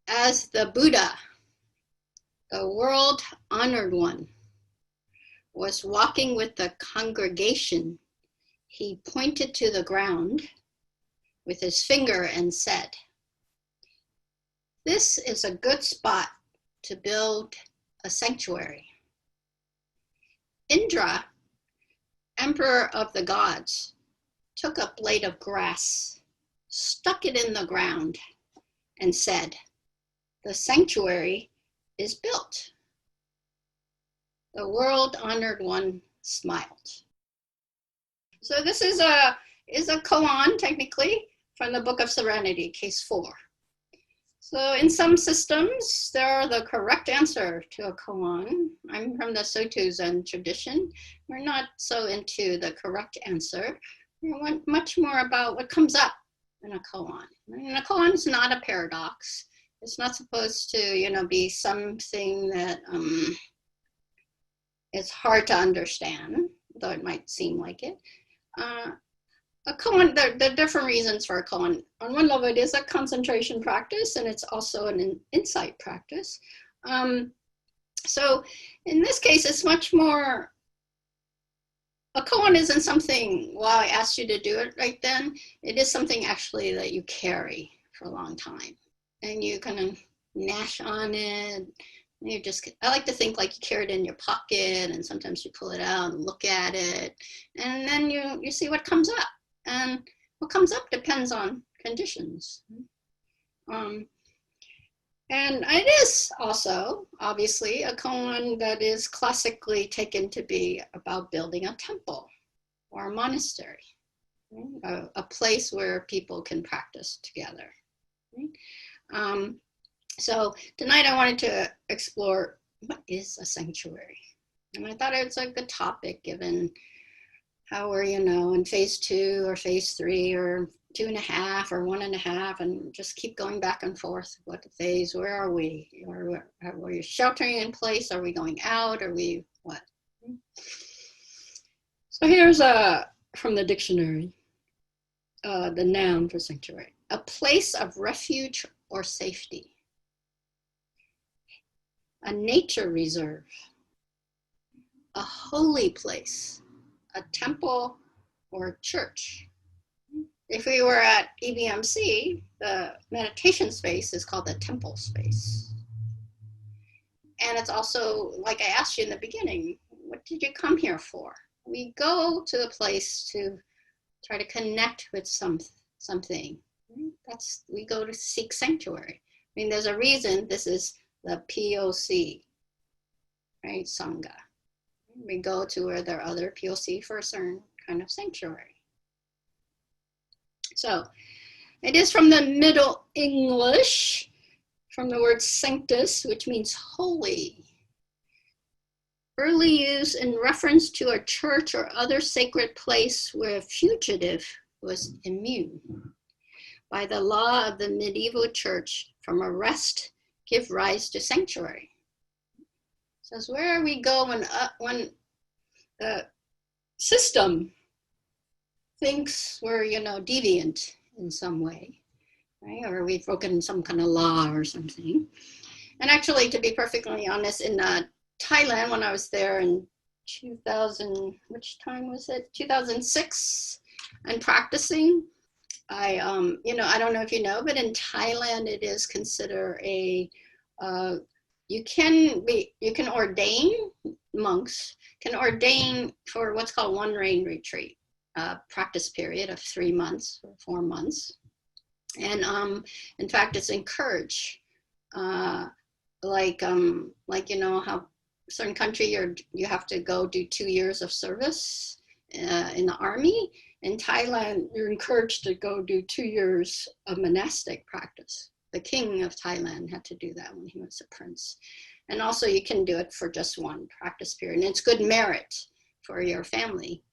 As the Buddha, the world-honored one, was walking with the congregation, he pointed to the ground with his finger and said, "This is a good spot to build a sanctuary." Indra, emperor of the gods, took a blade of grass, stuck it in the ground, and said, "The sanctuary is built." The world-honored one smiled. So this is a koan, technically, from the Book of Serenity, case 4. So in some systems, there the correct answer to a koan. I'm from the Soto Zen tradition. We're not so into the correct answer. We want much more about what comes up in a koan. And a koan is not a paradox. It's not supposed to, be something that is hard to understand, though it might seem like it. A koan, there are different reasons for a koan. On one level, it is a concentration practice, and it's also an insight practice. So in this case, it's much more, a koan isn't something, well, I asked you to do it right then. It is something actually that you carry for a long time. And you kind of gnash on it. I like to think like you carry it in your pocket, and sometimes you pull it out and look at it. And then you see what comes up. And what comes up depends on conditions. And it is also, obviously, a koan that is classically taken to be about building a temple or a monastery, a place where people can practice together. So tonight I wanted to explore what is a sanctuary. And I thought it was a good topic given how we're, in phase 2 or phase 3 or 2.5 or 1.5, and just keep going back and forth. What phase, where are we? Are we sheltering in place? Are we going out? Are we what? So here's from the dictionary, the noun for sanctuary: a place of refuge or safety, a nature reserve, a holy place, a temple or church. If we were at EBMC, the meditation space is called the temple space. And it's also, like I asked you in the beginning, what did you come here for? We go to the place to try to connect with something. We go to seek sanctuary. I mean, there's a reason this is the POC, right? Sangha. We go to where there are other POC for a certain kind of sanctuary. So it is from the Middle English, from the word sanctus, which means holy. Early use in reference to a church or other sacred place where a fugitive was immune. By the law of the medieval church, from arrest give rise to sanctuary. So it's where we go when the system thinks we're, deviant in some way, right? Or we've broken some kind of law or something. And actually, to be perfectly honest, in Thailand, when I was there in 2000, which time was it? 2006, and practicing, I don't know if you know, but in Thailand, it is considered you can ordain, monks can ordain for what's called one rain retreat, practice period of 3 months or 4 months. And in fact, it's encouraged, how certain country you have to go do 2 years of service in the army. In Thailand, you're encouraged to go do 2 years of monastic practice. The king of Thailand had to do that when he was a prince. And also you can do it for just one practice period. And it's good merit for your family.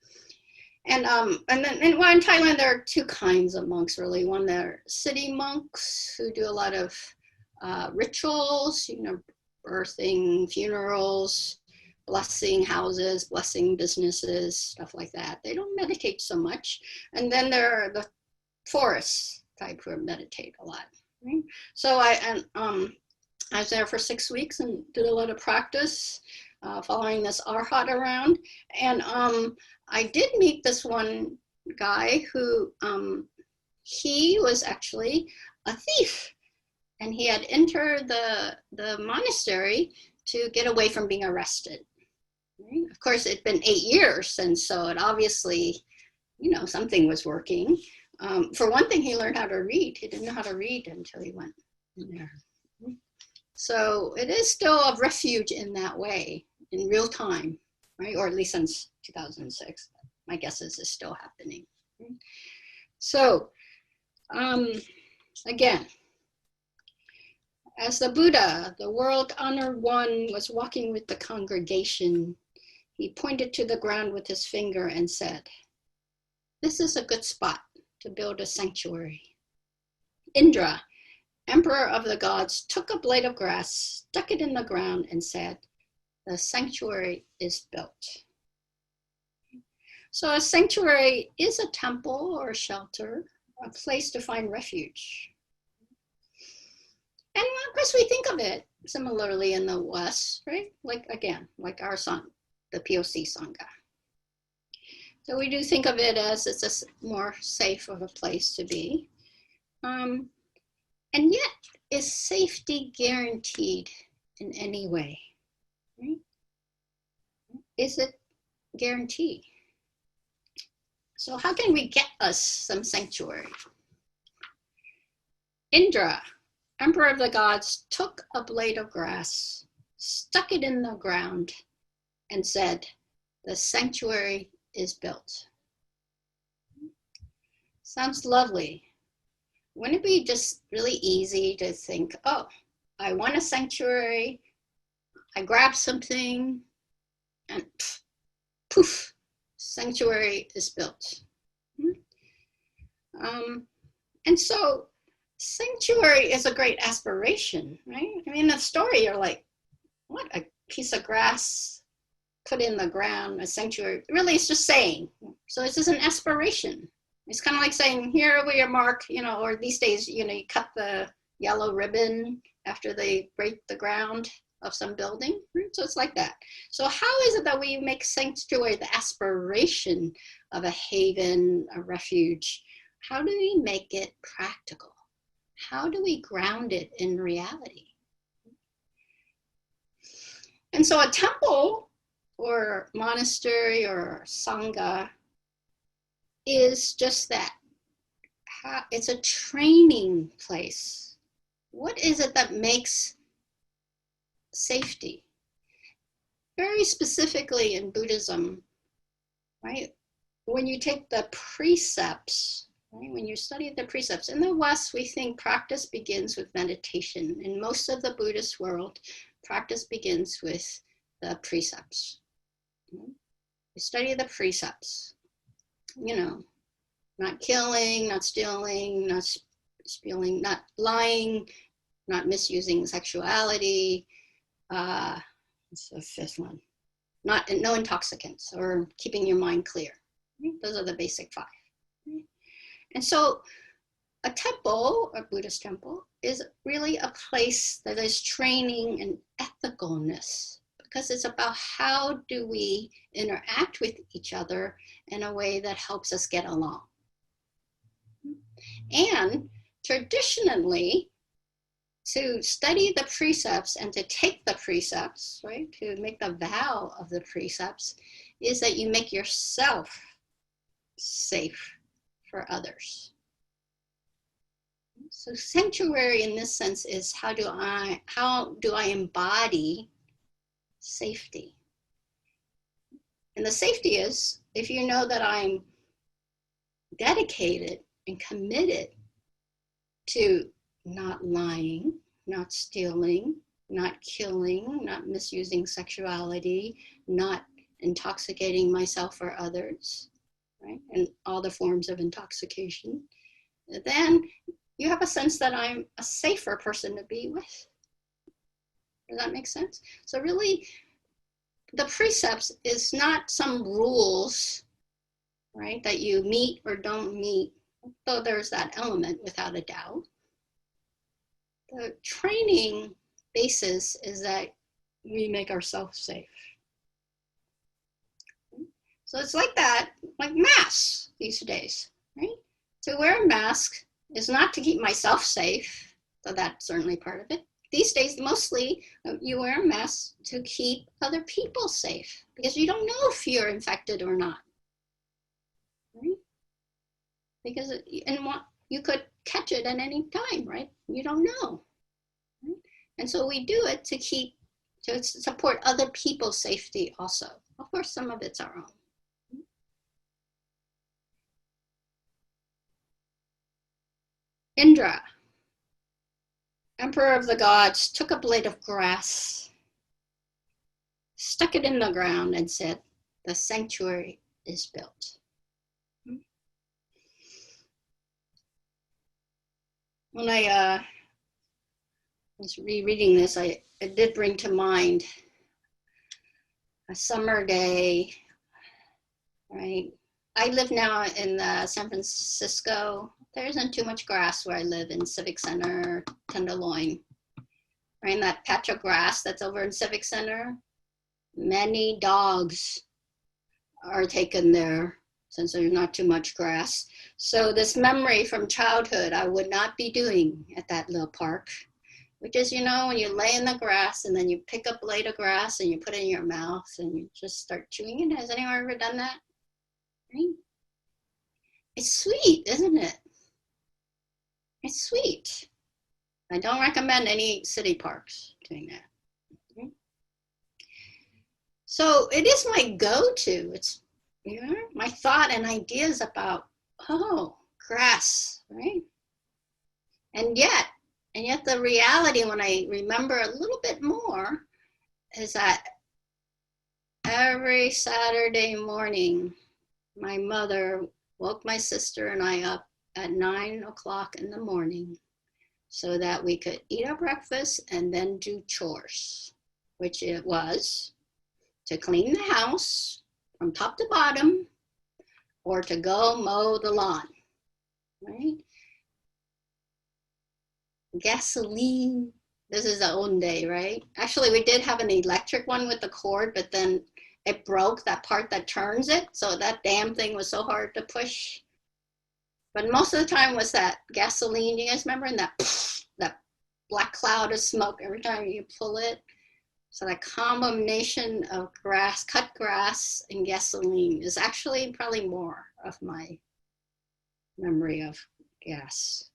And in Thailand, there are 2 kinds of monks, really. One, they're city monks who do a lot of rituals, birthing, funerals, blessing houses, blessing businesses, stuff like that. They don't meditate so much. And then there are the forest type who meditate a lot. Right? So I was there for 6 weeks and did a lot of practice following this arhat around. And I did meet this one guy who he was actually a thief. And he had entered the monastery to get away from being arrested. Right? Of course, it'd been 8 years, and so it obviously, something was working. For one thing, he learned how to read. He didn't know how to read until he went in there. So it is still a refuge in that way, in real time, right? Or at least since 2006. My guess is it's still happening. So, again, as the Buddha, the world-honored one, was walking with the congregation, he pointed to the ground with his finger and said, "This is a good spot to build a sanctuary." Indra, emperor of the gods, took a blade of grass, stuck it in the ground, and said, "The sanctuary is built." So a sanctuary is a temple or a shelter, a place to find refuge. And of course, we think of it similarly in the West, right? Like our Sangha, the POC Sangha. So we do think of it as it's a more safe of a place to be. And yet, is safety guaranteed in any way? Right? Is it guaranteed? So how can we get us some sanctuary? Indra, emperor of the gods, took a blade of grass, stuck it in the ground, and said, "The sanctuary is built." Sounds lovely. Wouldn't it be just really easy to think, oh, I want a sanctuary, I grab something, and poof, sanctuary is built. And so sanctuary is a great aspiration, right? I mean, in the story, you're like, what, a piece of grass put in the ground, a sanctuary? Really, it's just saying. So it's just an aspiration. It's kind of like saying, here we are mark, or these days, you cut the yellow ribbon after they break the ground of some building. So it's like that. So how is it that we make sanctuary the aspiration of a haven, a refuge? How do we make it practical? How do we ground it in reality? And so a temple or monastery or Sangha is just that. It's a training place. What is it that makes safety? Very specifically in Buddhism, right? When you take the precepts, right? When you study the precepts, in the West, we think practice begins with meditation. In most of the Buddhist world, practice begins with the precepts. You study the precepts, not killing, not stealing, not spilling, not lying, not misusing sexuality. What's the fifth one? No intoxicants, or keeping your mind clear. Those are the basic 5. And so a temple, a Buddhist temple, is really a place that is training in ethicalness, because it's about how do we interact with each other in a way that helps us get along. And traditionally, to study the precepts and to take the precepts, right, to make the vow of the precepts, is that you make yourself safe for others. So sanctuary in this sense is how do I embody safety? And the safety is if you know that I'm dedicated and committed to not lying, not stealing, not killing, not misusing sexuality, not intoxicating myself or others, right? And all the forms of intoxication, then you have a sense that I'm a safer person to be with. Does that make sense? So really, the precepts is not some rules, right, that you meet or don't meet, though there's that element without a doubt. the training basis is that we make ourselves safe. So it's like that, like masks these days, right? To wear a mask is not to keep myself safe, so that's certainly part of it. These days, mostly you wear a mask to keep other people safe because you don't know if you're infected or not, right? Because you could catch it at any time, right? You don't know. Right? And so we do it to support other people's safety also. Of course, some of it's our own. Indra, emperor of the gods, took a blade of grass, stuck it in the ground, and said, "The sanctuary is built." When I was rereading this, it did bring to mind a summer day, right? I live now in San Francisco. There isn't too much grass where I live in Civic Center, Tenderloin. Right, in that patch of grass that's over in Civic Center, many dogs are taken there since there's not too much grass. So this memory from childhood, I would not be doing at that little park, which is, you know, when you lay in the grass and then you pick up a blade of grass and you put it in your mouth and you just start chewing it. Has anyone ever done that? Right? It's sweet, isn't it? It's sweet. I don't recommend any city parks doing that. Okay? So it is my go-to. It's, you know, my thought and ideas about, oh, grass, right? And yet the reality, when I remember a little bit more, is that every Saturday morning, my mother woke my sister and I up at 9 o'clock in the morning so that we could eat our breakfast and then do chores, which it was to clean the house from top to bottom or to go mow the lawn, right? Gasoline, this is our own day, right? Actually, we did have an electric one with the cord, but then it broke, that part that turns it. So that damn thing was so hard to push. But most of the time was that gasoline, you guys remember? And that black cloud of smoke every time you pull it. So that combination of grass, cut grass, and gasoline is actually probably more of my memory of grass.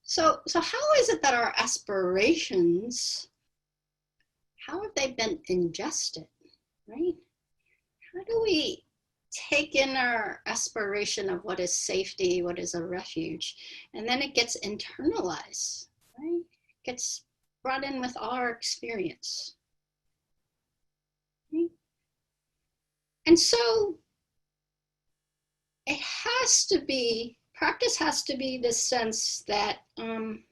So how is it that our aspirations, how have they been ingested, right? How do we take in our aspiration of what is safety, what is a refuge, and then it gets internalized, right? It gets brought in with our experience. Right? And so it has to be, practice has to be the sense that on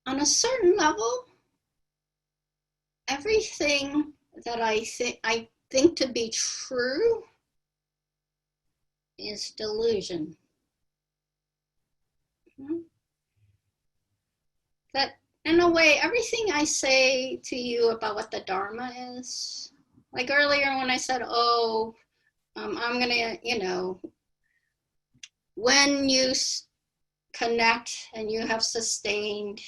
a certain level, everything that I think to be true is delusion. That in a way, everything I say to you about what the Dharma is, like earlier when I said, oh, I'm gonna, you know, when you connect and you have sustained,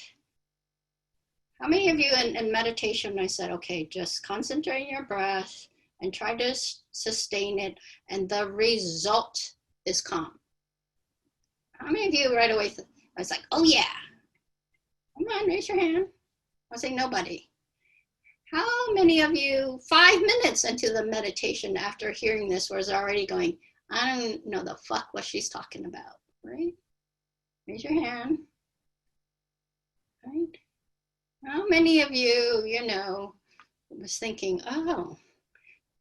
how many of you in meditation, I said, okay, just concentrate on your breath and try to sustain it, and the result is calm. How many of you right away, I was like, oh yeah. Come on, raise your hand. I'll say nobody. How many of you 5 minutes into the meditation after hearing this was already going, I don't know the fuck what she's talking about, right? Raise your hand. Right? How many of you, you know, was thinking, oh,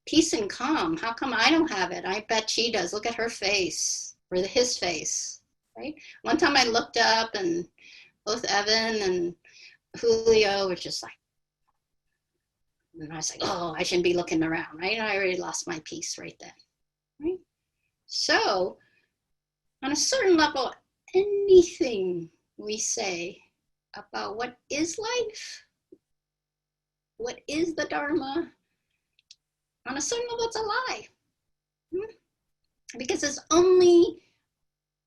peace and calm. How come I don't have it? I bet she does. Look at her face, or his face, right? One time I looked up and both Evan and Julio were just like, and I was like, oh, I shouldn't be looking around, right? I already lost my peace right then, right? So On a certain level, anything we say about what is life, what is the Dharma, on a certain level, it's a lie. Because it's only,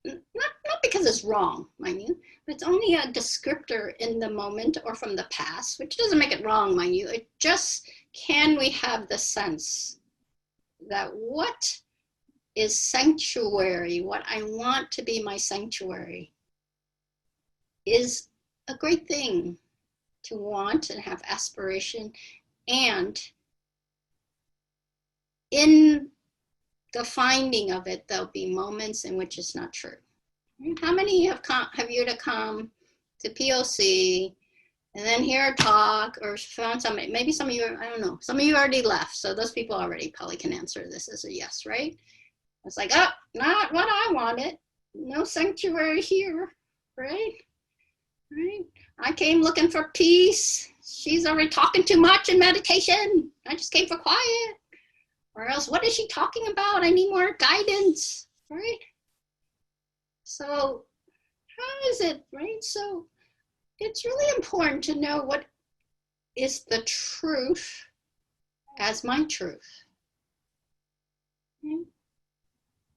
not because it's wrong, mind you, but it's only a descriptor in the moment or from the past, which doesn't make it wrong, mind you. It just, can we have the sense that what is sanctuary, what I want to be my sanctuary, is a great thing to want and have aspiration, and in the finding of it, there'll be moments in which it's not true. How many have you to come to POC and then hear a talk or found somebody, maybe some of you, I don't know, some of you already left, so those people already probably can answer this as a yes, right? It's like, oh, not what I wanted. No sanctuary here, right? Right? I came looking for peace. She's already talking too much in meditation. I just came for quiet. Or else, what is she talking about? I need more guidance, right? So how is it, right? So it's really important to know what is the truth as my truth. Right?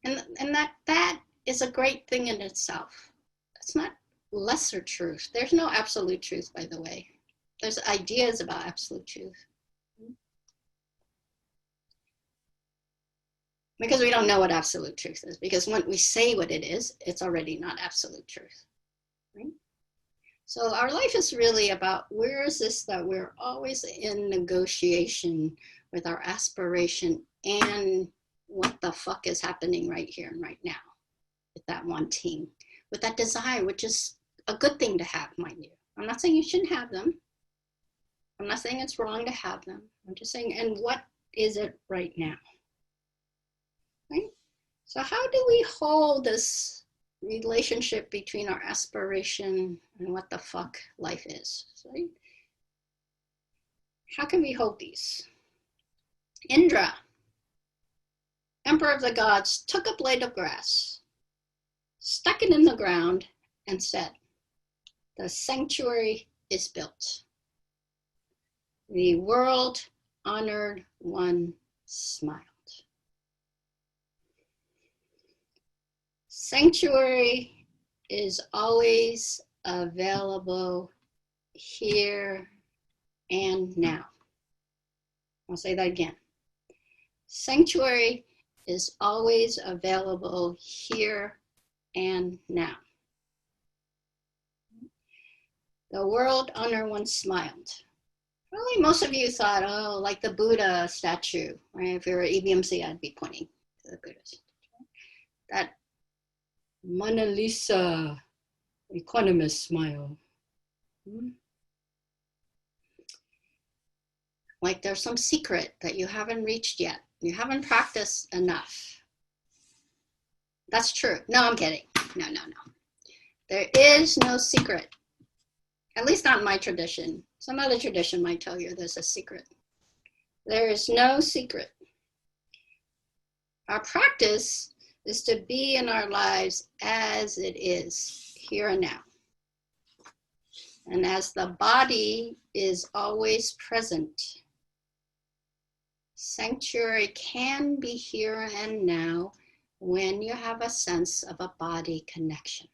And that is a great thing in itself. It's not lesser truth. There's no absolute truth, by the way. There's ideas about absolute truth. Because we don't know what absolute truth is. Because when we say what it is, it's already not absolute truth. Right? So our life is really about, where is this that we're always in negotiation with our aspiration and what the fuck is happening right here and right now, with that wanting, with that desire, which is a good thing to have, mind you. I'm not saying you shouldn't have them. I'm not saying it's wrong to have them. I'm just saying, and what is it right now? Right? So how do we hold this relationship between our aspiration and what the fuck life is? Right? How can we hold these? Indra, emperor of the gods, took a blade of grass, stuck it in the ground, and said, the sanctuary is built. The world honored one smiled. Sanctuary is always available here and now. I'll say that again. Sanctuary is always available here and now. The world honor one smiled. Probably most of you thought, oh, like the Buddha statue, right? If you're at EBMC, I'd be pointing to the Buddha statue. That Mona Lisa equanimous smile. Like there's some secret that you haven't reached yet. You haven't practiced enough. That's true. No, I'm kidding. No. There is no secret. At least not in my tradition. Some other tradition might tell you there's a secret. There is no secret. Our practice is to be in our lives as it is, here and now. And as the body is always present, sanctuary can be here and now when you have a sense of a body connection.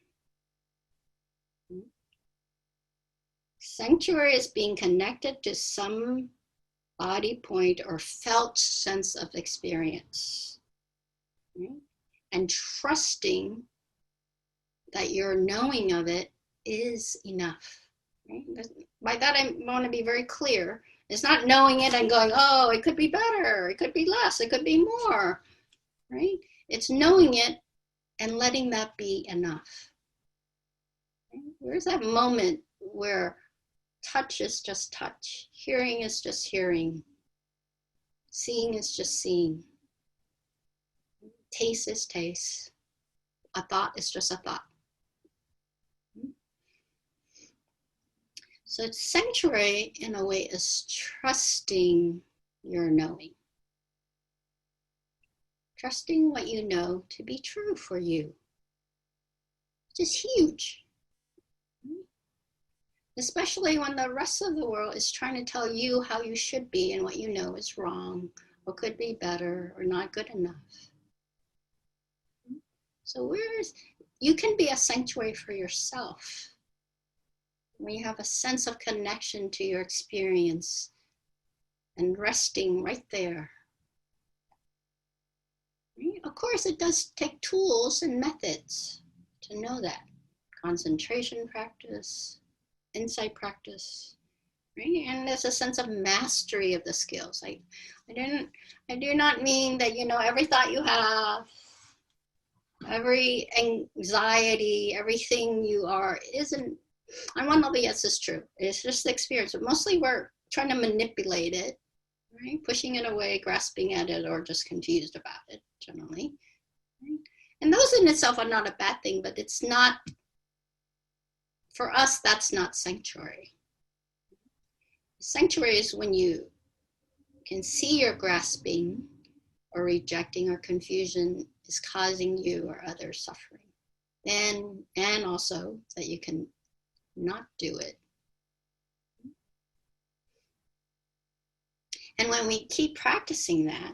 Sanctuary is being connected to some body point or felt sense of experience. Right? And trusting that your knowing of it is enough. Right? By that I want to be very clear. It's not knowing it and going, oh, it could be better, it could be less, it could be more. Right? It's knowing it and letting that be enough. Right? Where's that moment where touch is just touch, hearing is just hearing, seeing is just seeing, taste is taste, a thought is just a thought. So sanctuary, in a way, is trusting your knowing. Trusting what you know to be true for you. just huge. Especially when the rest of the world is trying to tell you how you should be and what you know is wrong or could be better or not good enough. So you can be a sanctuary for yourself when you have a sense of connection to your experience and resting right there. Of course, it does take tools and methods to know that. Concentration practice, insight practice, right? And there's a sense of mastery of the skills. I do not mean that, every thought you have, every anxiety, everything you are isn't, on one level, yes, it's true. It's just the experience, but mostly we're trying to manipulate it, right? Pushing it away, grasping at it, or just confused about it, generally. Right? And those in itself are not a bad thing, but it's not, for us, that's not sanctuary. Sanctuary is when you can see your grasping or rejecting or confusion is causing you or others suffering. Then, and also that you can not do it. And when we keep practicing that,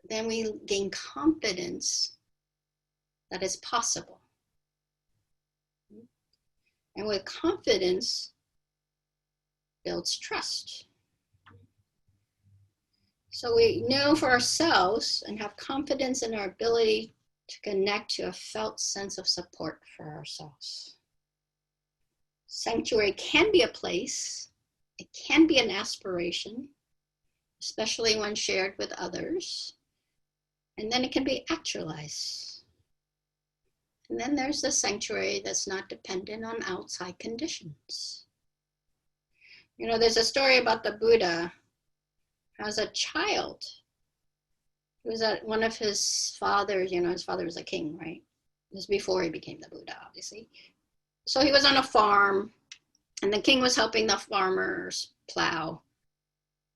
then we gain confidence that it's possible. And with confidence builds trust. So we know for ourselves and have confidence in our ability to connect to a felt sense of support for ourselves. Sanctuary can be a place, it can be an aspiration, especially when shared with others, and then it can be actualized. And then there's the sanctuary that's not dependent on outside conditions. There's a story about the Buddha. As a child, he was at one of his fathers, his father was a king, right? This was before he became the Buddha, obviously. So he was on a farm, and the king was helping the farmers plow.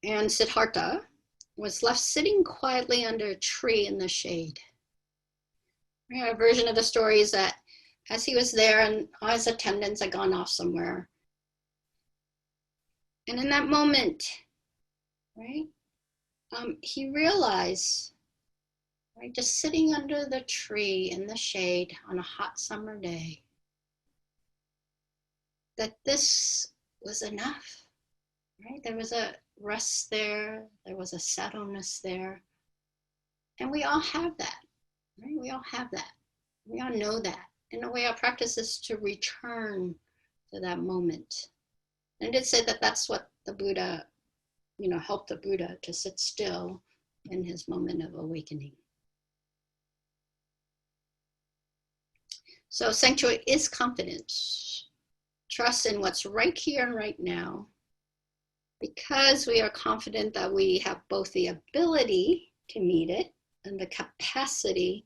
And Siddhartha was left sitting quietly under a tree in the shade. A version of the story is that as he was there and all his attendants had gone off somewhere, and in that moment, right, he realized, right, just sitting under the tree in the shade on a hot summer day, that this was enough, right? There was a rest there, there was a settledness there, and we all have that, right? We all have that. We all know that. In a way, our practice is to return to that moment. And it did say that that's what the Buddha, helped the Buddha to sit still in his moment of awakening. So sanctuary is confidence, trust in what's right here and right now, because we are confident that we have both the ability to meet it and the capacity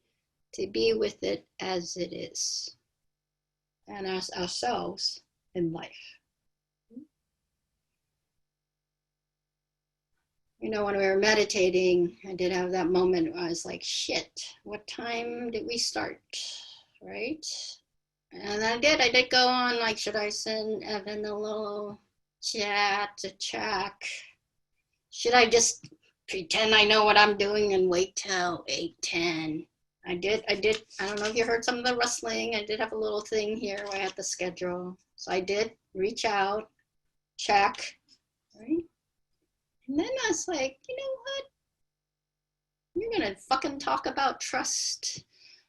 to be with it as it is, and as ourselves in life. When we were meditating, I did have that moment where I was like, shit, what time did we start, right? And I did go on, like, should I send Evan a little chat to check? Should I just pretend I know what I'm doing and wait till 8:10? I did, I don't know if you heard some of the rustling. I did have a little thing here where I had the schedule. So I did reach out, check, right? And then I was like, you know what? You're gonna fucking talk about trust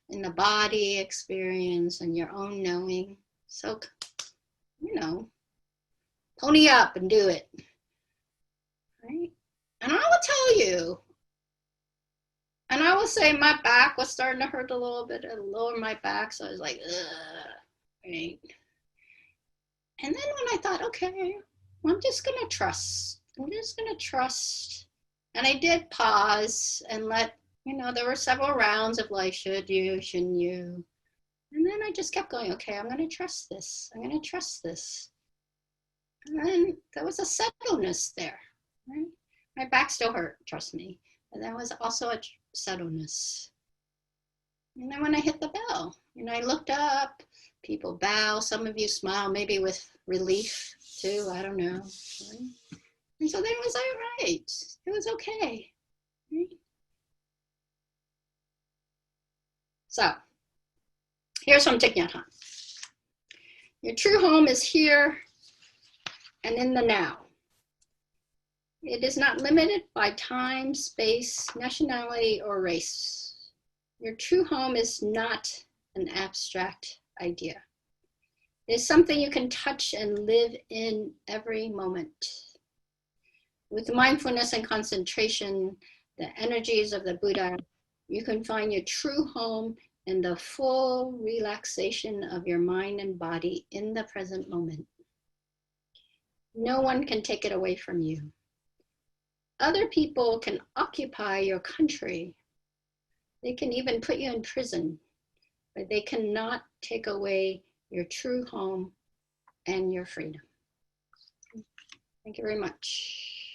in the body experience and your own knowing. So, pony up and do it, right? And I will tell you, and I will say my back was starting to hurt a little bit at the lower of my back, so I was like, ugh, right? And then when I thought, okay, I'm just gonna trust. I'm just gonna trust. And I did pause and let, there were several rounds of like, should you, shouldn't you? And then I just kept going, okay, I'm gonna trust this. I'm gonna trust this. And then there was a settledness there, right? My back still hurt, trust me. But there was also a settledness. And then when I hit the bell, I looked up, people bow. Some of you smile, maybe with relief too. I don't know. And so then it was all right. It was okay. So here's from Thich Nhat Hanh. Your true home is here and in the now. It is not limited by time, space, nationality, or race. Your true home is not an abstract idea. It is something you can touch and live in every moment. With mindfulness and concentration, the energies of the Buddha, you can find your true home in the full relaxation of your mind and body in the present moment. No one can take it away from you. Other people can occupy your country. They can even put you in prison, but they cannot take away your true home and your freedom. Thank you very much.